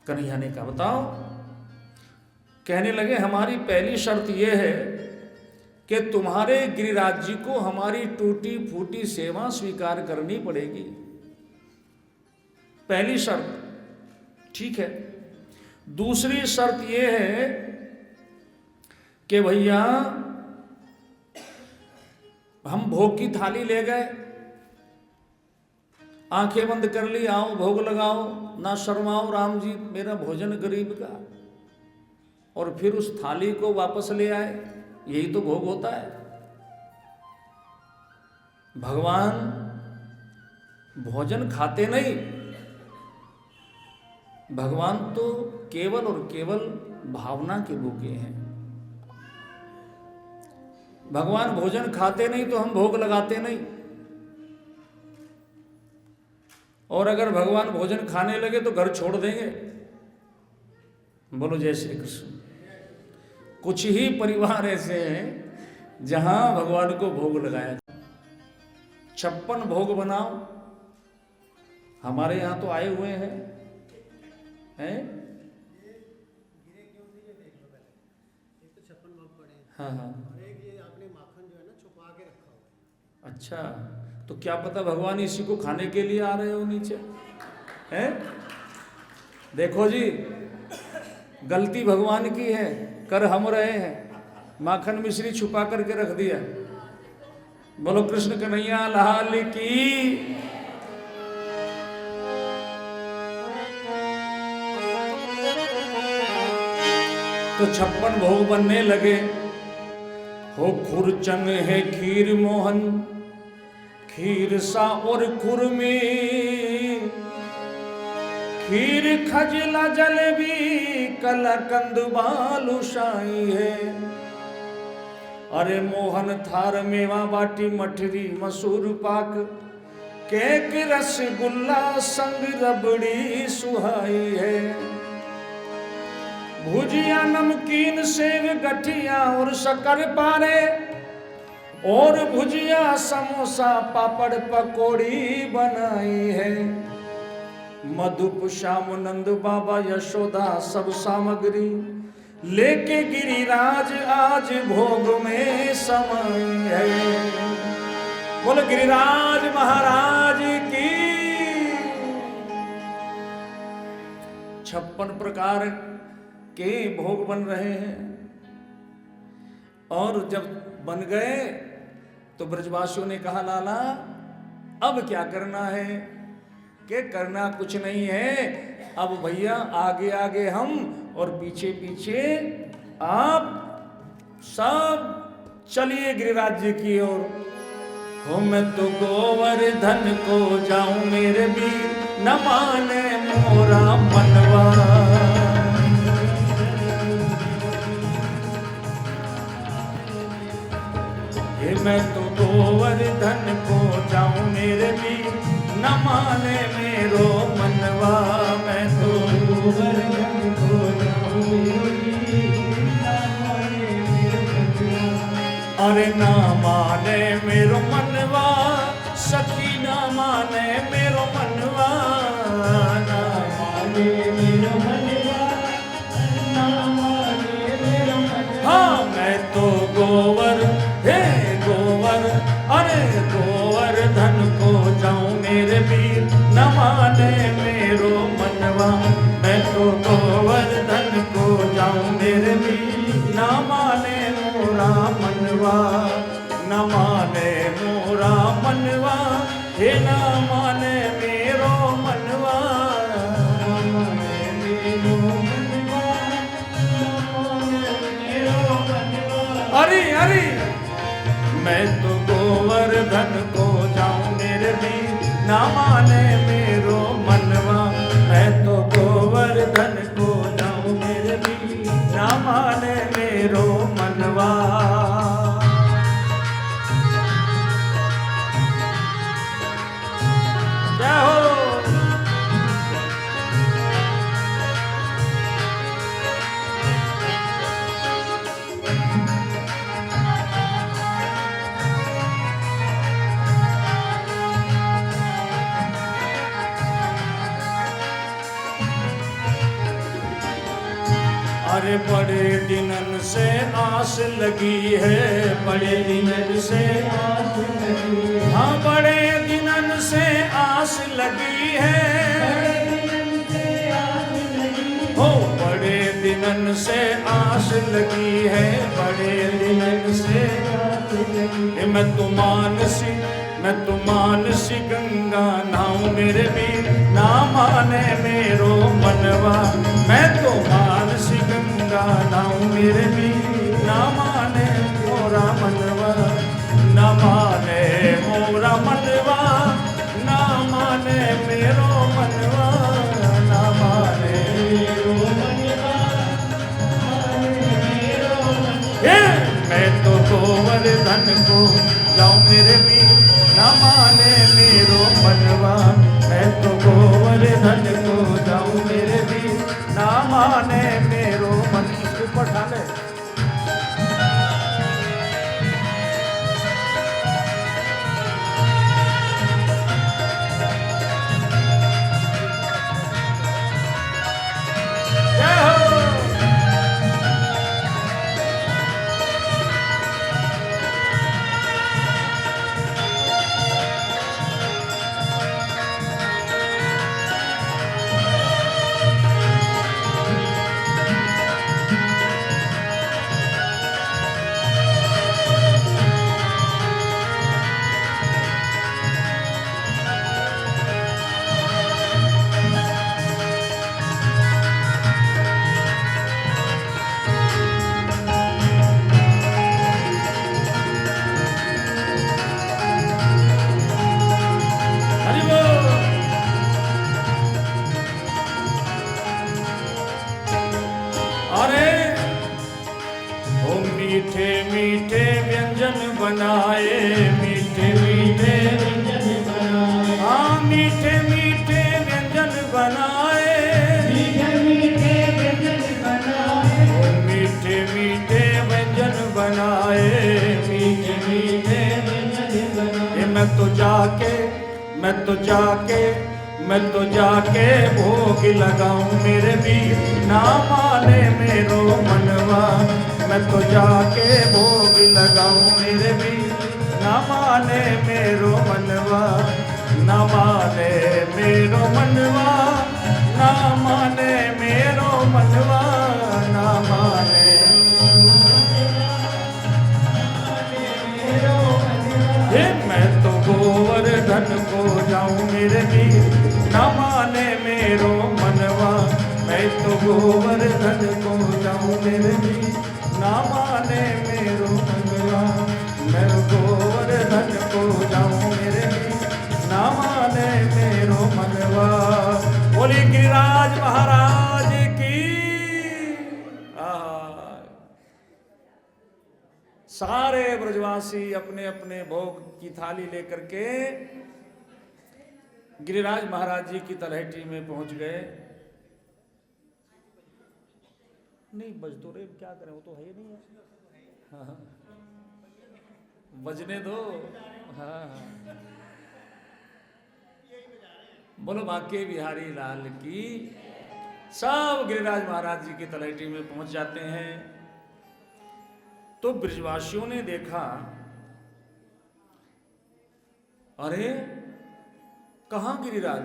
कन्हैया ने कहा बताओ। कहने लगे हमारी पहली शर्त यह है कि तुम्हारे गिरिराज जी को हमारी टूटी फूटी सेवा स्वीकार करनी पड़ेगी, पहली शर्त। ठीक है। दूसरी शर्त यह है कि भैया हम भोग की थाली ले गए, आंखें बंद कर ली, आओ भोग लगाओ, ना शर्माओ राम जी, मेरा भोजन गरीब का, और फिर उस थाली को वापस ले आए, यही तो भोग होता है। भगवान भोजन खाते नहीं, भगवान तो केवल और केवल भावना के भूखे हैं। भगवान भोजन खाते नहीं तो हम भोग लगाते नहीं, और अगर भगवान भोजन खाने लगे तो घर छोड़ देंगे। बोलो जय श्री कृष्ण। कुछ ही परिवार ऐसे हैं जहां भगवान को भोग लगाया। 56 भोग बनाओ, हमारे यहां तो आए हुए हैं, हाँ हाँ। अच्छा, तो क्या पता भगवान इसी को खाने के लिए आ रहे हो नीचे, हैं? देखो जी, गलती भगवान की है, कर हम रहे हैं, माखन मिश्री छुपा करके रख दिया। बोलो कृष्ण कन्हैया लाल की। तो 56 भोग बनने लगे। हो खुरचन है खीर मोहन, खीर सा और खुरमी, खीर खजला जलेबी कलाकंद बालूशाही है। अरे मोहन थार मेवा बाटी मठरी मसूर पाक, केक रसगुल्ला संग रबड़ी सुहाई है। भुजिया नमकीन सेव गठिया और शक्कर पारे, और भुजिया समोसा पापड़ पकौड़ी बनाई है। मधुप श्याम नंद बाबा यशोदा सब सामग्री लेके गिरिराज आज भोग में समाई है। बोलो गिरिराज महाराज की। 56 प्रकार के भोग बन रहे हैं, और जब बन गए तो ब्रजवासियों ने कहा लाला अब क्या करना है? कि करना कुछ नहीं है, अब भैया आगे आगे हम और पीछे पीछे आप सब चलिए गिरिराज जी की ओर। हो मैं तो गोवर्धन को जाऊं मेरे वीर, न माने मोरा मनवा। मैं तो गोवर्धन को जाऊं मेरे वीर, न माने मेरो मनवा। मैं तो गोवर्धन को जाऊं मेरे वीर, न माने मेरो मनवा। अरे ना माने मेरो मनवा, सखी ना माने मेरो मनवा। ना माने मेरो मनवा, ना माने मेरो मनवा। हाँ मैं तो अरे गोवर्धन को जाऊं मेरे वीर, न माने मेरो मनवा। मैं तो गोवर्धन को जाऊं मेरे वीर, न माने मोरा मनवा। न माने अरे बड़े दिनन से आस लगी है, बड़े दिनन से आस लगी, हाँ बड़े दिनन से आस लगी है, हो बड़े दिनन से आस लगी है, बड़े दिनन से आस लगी। मैं तो मानसी गंगा नाऊ मेरे भी ना माने मेरो मनवा, मैं तो मानसी गंगा नाऊ मेरे भी ना माने मोरा मनवा, ना माने मोरा मनवा, ना माने मेरो मनवा, ना माने मेरो मनवा, मैं तो गोवर्धन को जाऊं मेरे भी ना माने मेरो मनवा, मैं तो गोवर्धन को जाऊं मेरे भी ना माने मेरो मन। इसके ऊपर ढाले बनाए, मीठे मीठे व्यंजन बनाए, हाँ मीठे मीठे व्यंजन बनाए, मीठे मीठे व्यंजन बनाए, मीठे मीठे व्यंजन बनाए, मीठे मीठे व्यंजन बनाए। मैं तो जाके भोग लगाऊं मेरे भी ना माने मेरो मनवा, मैं तो जाके भोग लगाऊं मेरे भी ना माने मेरो मनवा, ना माने मेरो मनवा, ना माने मेरो मनवा, ना माने मैं तो गोवर्धन को जाऊं मेरे भी ना माने मेरो मनवा, मैं तो गोवर्धन को जाऊं मेरे भी ना माने मेरो मनवा, मैं गोवर्धन को जाऊं मेरे भी ना माने मेरो मनवा। बोली गिरिराज महाराज की। सारे ब्रजवासी अपने अपने भोग की थाली लेकर के गिरिराज महाराज जी की तलहटी में पहुंच गए। नहीं बज तो रे, क्या करें, वो तो है ही नहीं है। हाँ बजने दो। हाँ बोलो बांके बिहारी लाल की। सब गिरिराज महाराज जी की तलहटी में पहुंच जाते हैं। तो ब्रजवासियों ने देखा, अरे कहां गिरिराज?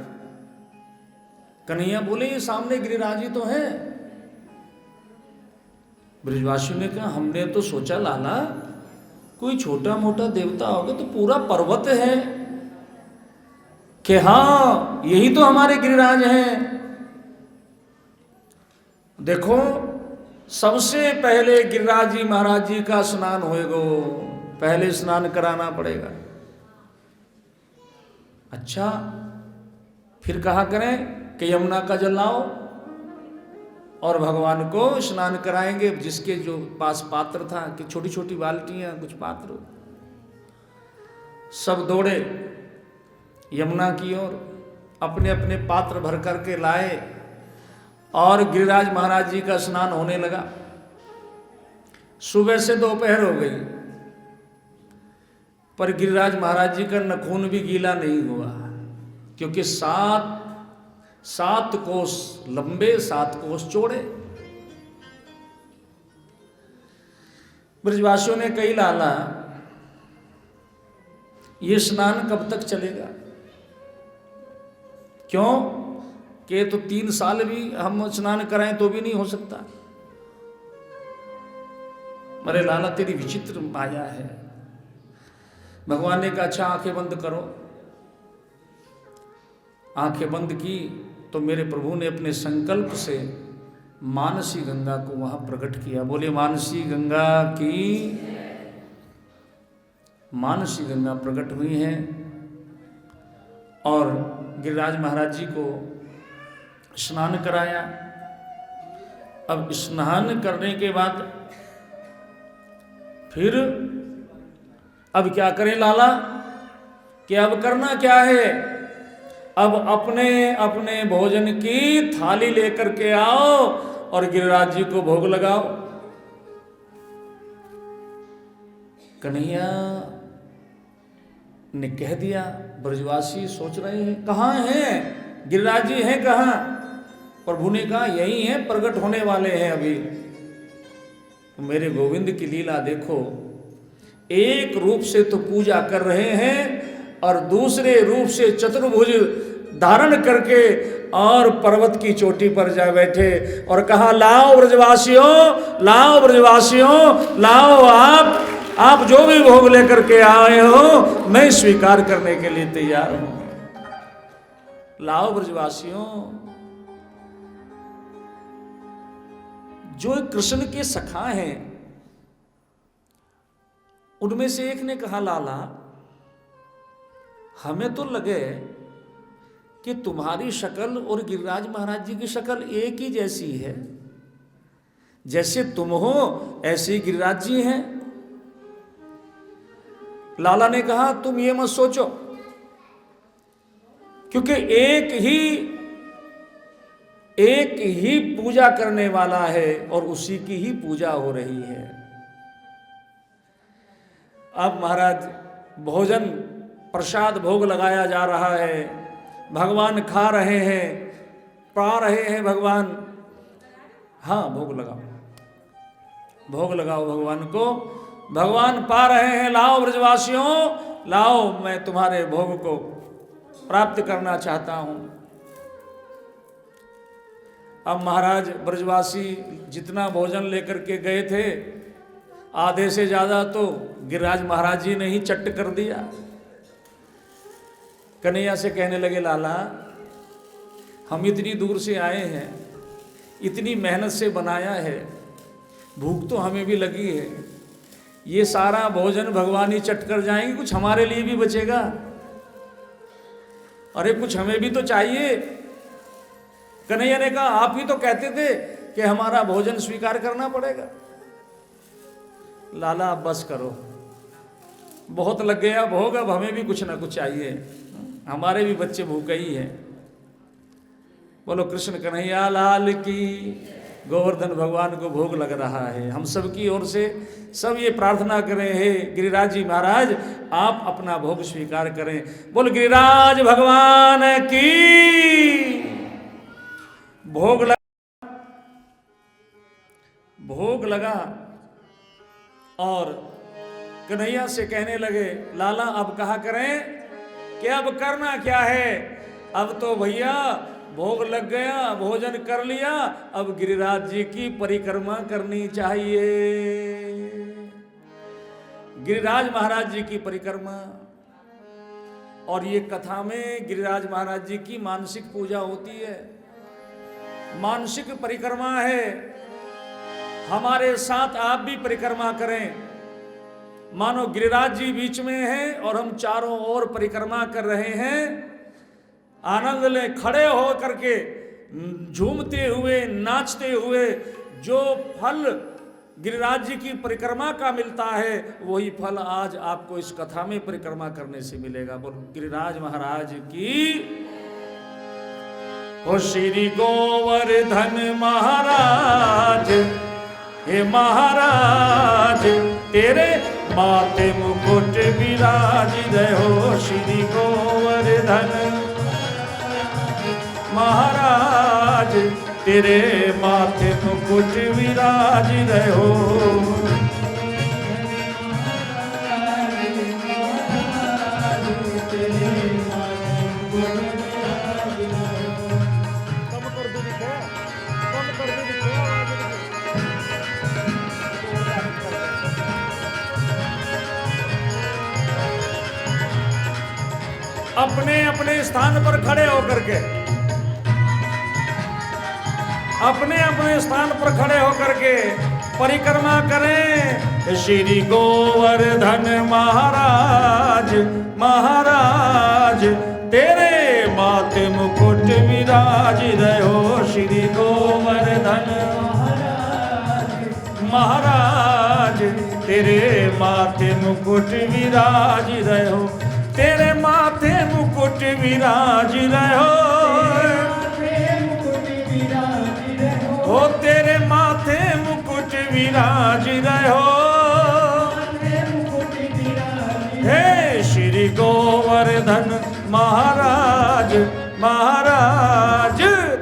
कन्हैया बोले ये सामने गिरिराज ही तो है। ब्रजवासियों ने कहा हमने तो सोचा लाला कोई छोटा मोटा देवता होगा, तो पूरा पर्वत है कि हाँ यही तो हमारे गिरिराज हैं। देखो सबसे पहले गिरिराज जी महाराज जी का स्नान होएगा, पहले स्नान कराना पड़ेगा। अच्छा फिर कहा करें कि यमुना का जल लाओ और भगवान को स्नान कराएंगे। जिसके जो पास पात्र था कि छोटी छोटी बाल्टियां कुछ पात्र, सब दौड़े यमुना की ओर, अपने अपने पात्र भर करके लाए और गिरिराज महाराज जी का स्नान होने लगा। सुबह से दोपहर हो गई पर गिरिराज महाराज जी का नखून भी गीला नहीं हुआ, क्योंकि 7 कोस लंबे 7 कोस चौड़े। ब्रजवासियों ने कही लाला ये स्नान कब तक चलेगा? क्यों कि तो 3 साल भी हम स्नान कराएं तो भी नहीं हो सकता। अरे लाला तेरी विचित्र माया है। भगवान ने कहा अच्छा आंखें बंद करो। आंखें बंद की तो मेरे प्रभु ने अपने संकल्प से मानसी गंगा को वहां प्रकट किया। बोले मानसी गंगा की। मानसी गंगा प्रकट हुई है और गिरिराज महाराज जी को स्नान कराया। अब स्नान करने के बाद फिर अब क्या करें लाला कि अब करना क्या है? अब अपने अपने भोजन की थाली लेकर के आओ और गिरिराज जी को भोग लगाओ। कन्हैया ने कह दिया। ब्रजवासी सोच रहे हैं कहाँ हैं गिरिराज जी, हैं कहाँ? प्रभु ने कहा यही हैं, प्रकट होने वाले हैं अभी। तो मेरे गोविंद की लीला देखो, एक रूप से तो पूजा कर रहे हैं और दूसरे रूप से चतुर्भुज धारण करके और पर्वत की चोटी पर जा बैठे और कहा लाओ ब्रजवासियों, लाओ ब्रजवासियों, लाओ आप जो भी भोग लेकर के आए हो मैं स्वीकार करने के लिए तैयार हूं। लाओ ब्रजवासियों। जो कृष्ण के सखा हैं उनमें से एक ने कहा लाला हमें तो लगे कि तुम्हारी शक्ल और गिरिराज महाराज जी की शक्ल एक ही जैसी है, जैसे तुम हो ऐसे ही गिरिराज जी हैं। लाला ने कहा तुम ये मत सोचो, क्योंकि एक ही पूजा करने वाला है और उसी की ही पूजा हो रही है। अब महाराज भोजन प्रसाद भोग लगाया जा रहा है, भगवान खा रहे हैं, पा रहे हैं भगवान। हाँ भोग लगाओ, भोग लगाओ भगवान को। भगवान पा रहे हैं, लाओ ब्रजवासियों लाओ, मैं तुम्हारे भोग को प्राप्त करना चाहता हूं। अब महाराज ब्रजवासी जितना भोजन लेकर के गए थे आधे से ज्यादा तो गिरिराज महाराज जी ने ही चट्ट कर दिया। कन्हैया से कहने लगे लाला हम इतनी दूर से आए हैं, इतनी मेहनत से बनाया है, भूख तो हमें भी लगी है, ये सारा भोजन भगवान ही चट कर जाएंगे, कुछ हमारे लिए भी बचेगा? अरे कुछ हमें भी तो चाहिए। कन्हैया ने कहा आप ही तो कहते थे कि हमारा भोजन स्वीकार करना पड़ेगा। लाला अब बस करो, बहुत लग गया भोग, अब हमें भी कुछ ना कुछ चाहिए, हमारे भी बच्चे भूखे ही हैं। बोलो कृष्ण कन्हैया लाल की। गोवर्धन भगवान को भोग लग रहा है। हम सब की ओर से सब ये प्रार्थना करें, हे गिरिराज जी महाराज आप अपना भोग स्वीकार करें। बोल गिरिराज भगवान की। भोग लगा और कन्हैया से कहने लगे लाला अब कहा करें कि अब करना क्या है? अब तो भैया भोग लग गया, भोजन कर लिया, अब गिरिराज जी की परिक्रमा करनी चाहिए। गिरिराज महाराज जी की परिक्रमा। और ये कथा में गिरिराज महाराज जी की मानसिक पूजा होती है, मानसिक परिक्रमा है। हमारे साथ आप भी परिक्रमा करें। मानो गिरिराज जी बीच में हैं और हम चारों ओर परिक्रमा कर रहे हैं। आनंद ले, खड़े हो करके झूमते हुए नाचते हुए जो फल गिरिराज जी की परिक्रमा का मिलता है वही फल आज आपको इस कथा में परिक्रमा करने से मिलेगा। बोलो गिरिराज महाराज की। हो श्री गोवर्धन महाराज, हे महाराज तेरे माथे मुकुट विराजित हो। श्री गोवर्धन महाराज तेरे माथे मुकुट विराजित हो। अपने अपने स्थान पर खड़े होकर के, अपने अपने स्थान पर खड़े होकर के परिक्रमा करें। श्री गोवर्धन महाराज महाराज तेरे माथे मुकुट विराज रहो। श्री गोवर्धन महाराज तेरे माथे मुकुट विराज रहो। तेरे माथे मुकुट विराज रहो। हो तेरे माथे मुकुट विराज रहो। हे श्री गोवर्धन महाराज महाराज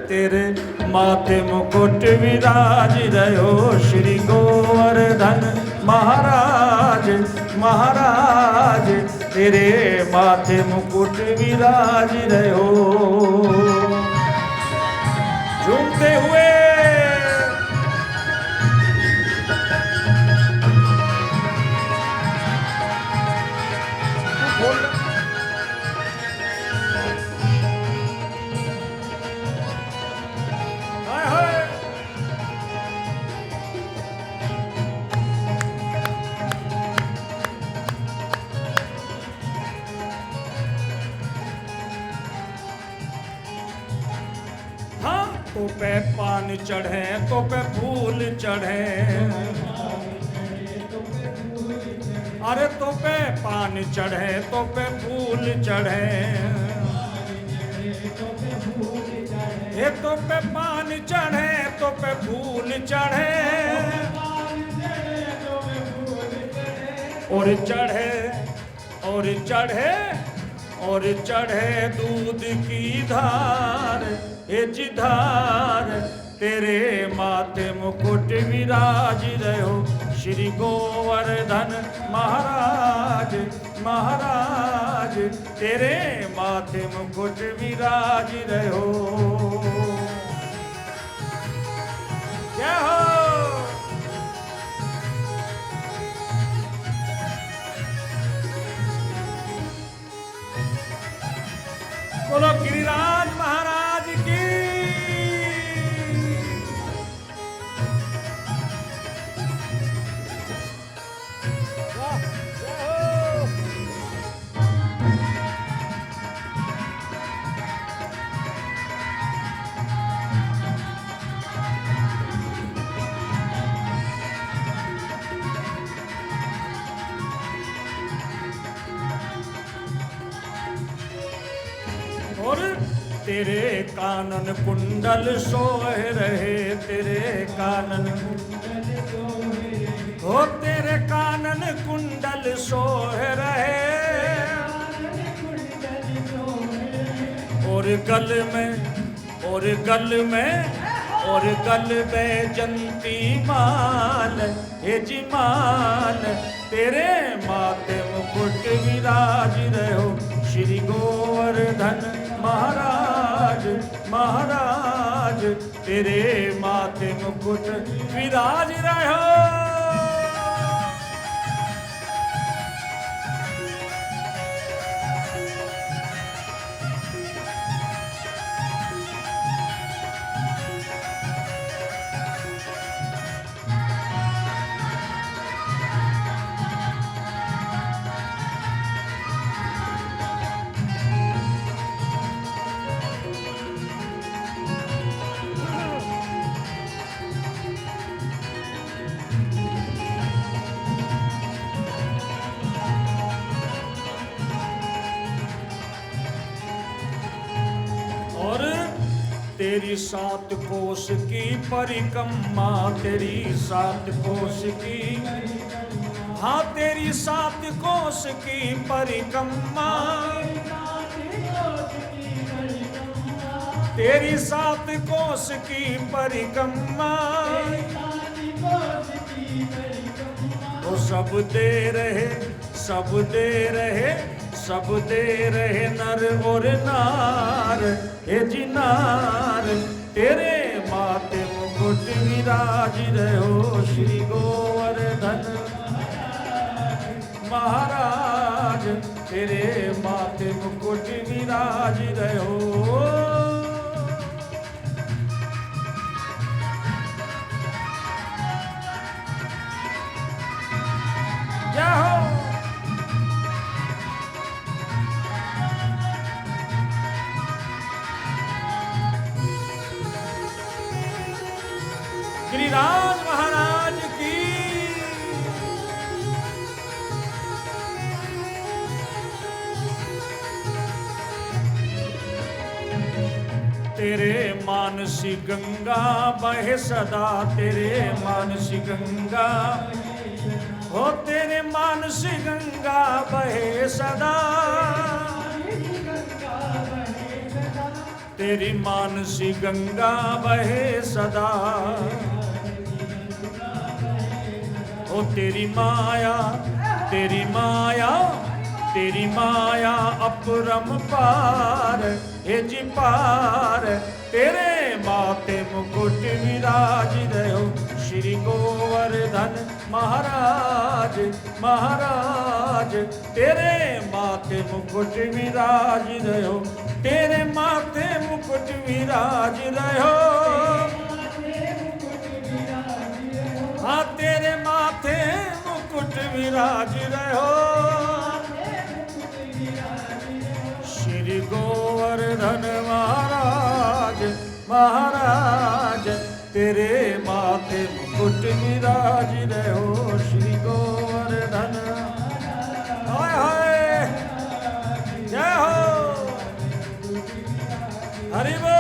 तेरे माथे मुकुट विराज रहो। श्री गोवर्धन महाराज महाराज तेरे माथे मुकुट विराज रहो। झूमते हुए तो पे पान चढ़े तो पे फूल चढ़े। अरे तो पे पान चढ़े तो पे फूल चढ़े। ये तो पे पान चढ़े तो पे फूल चढ़े। और चढ़े और चढ़े और चढ़े दूध की धार। ये जिधार तेरे माथे मुकुट विराज रहो। श्री गोवर्धन महाराज महाराज तेरे माथे मुकुट विराज रहो। क्या हो बोलो गिरिराज महाराज की। और तेरे कानन कुंडल सोह रहे। तेरे कानन हो तेरे कानन कुंडल सोह रहे। और गल में और गल में और गल में जंती माल। हे जी माल तेरे माथे मुकुट विराज रहो। श्री गोवर्धन महाराज महाराज तेरे माथे मुकुट विराज रहो। तेरी सात कोस की परिक्रमा। तेरी सात कोस की हाँ तेरी सात कोस की परिक्रमा। तेरी सात कोस की परिक्रमा। तो सब दे रहे सब दे रहे सब दे रहे नर और नार। हे जी नार तेरे माथे मुकुट विराज रहो। श्री गोवर्धन महाराज तेरे माथे मुकुट विराज विराज रहो। जाओ गिरिराज महाराज की। तेरे मानसी गंगा बहे सदा, तेरे मानसी गंगा हो, तेरे मानसी गंगा बहे सदा, तेरी मानसी गंगा बहे सदा। ओ तेरी माया, तेरी माया, तेरी माया अपरम पार, हे जी पार। तेरे माथे मुकुट विराज रहो, श्री गोवर्धन महाराज महाराज। तेरे माथे मुकुट विराज रहो, तेरे माथे मुकुट विराज रहो। हाँ तेरे माथे मुकुट विराज रहो, श्री गोवर्धन महाराज महाराज। तेरे माथे मुकुट विराज रहो, श्री गोवर्धन। हाय हाय जय हो हरि बोल।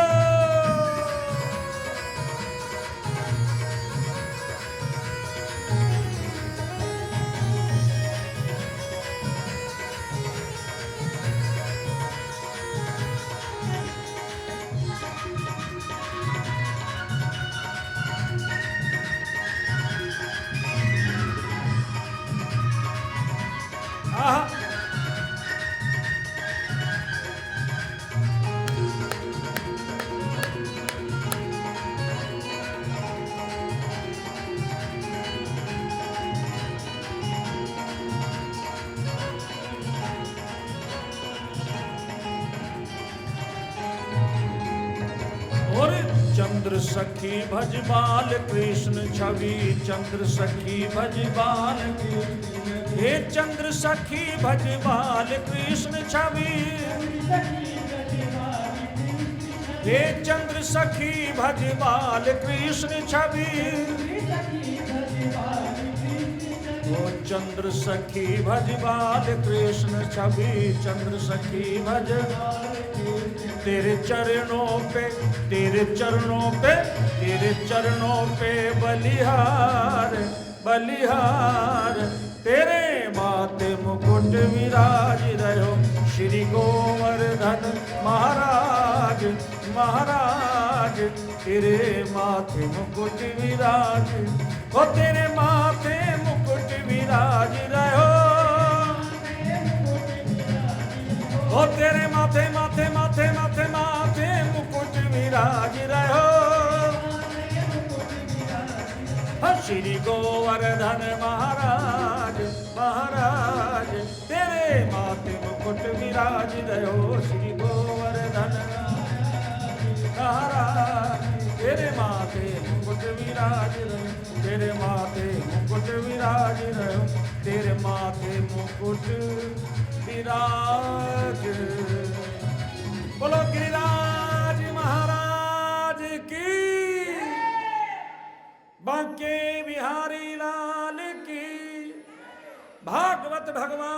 चंद्र सखी भज बाल कृष्ण छवि, चंद्र सखी भज बाल। हे चंद्र सखी भज बाल कृष्ण छवि, हे चंद्र सखी भज बाल कृष्ण छवि। ओ चंद्र सखी भज बाल कृष्ण छवि, चंद्र सखी भज। तेरे चरणों पे, तेरे चरणों पे, तेरे चरणों पे बलिहार बलिहार। तेरे माथे मुकुट विराज रहो, श्री गोवर्धन महाराज महाराज। तेरे माथे मुकुट विराज, ओ तेरे माथे मुकुट विराज रहो। ओ तेरे माथे माथे माथे माथे माथे मुकुट विराज रहो, श्री गोवर्धन महाराज महाराज। तेरे माथे मुकुट विराज रहो, श्री गोवर्धन महाराज। तेरे माथे मुकुट विराज रहो, तेरे माथे मुकुट विराज रहो, तेरे माथे मुकुट विराज। बोलो गिरिराज महाराज की, बांके बिहारी लाल की, भागवत भगवान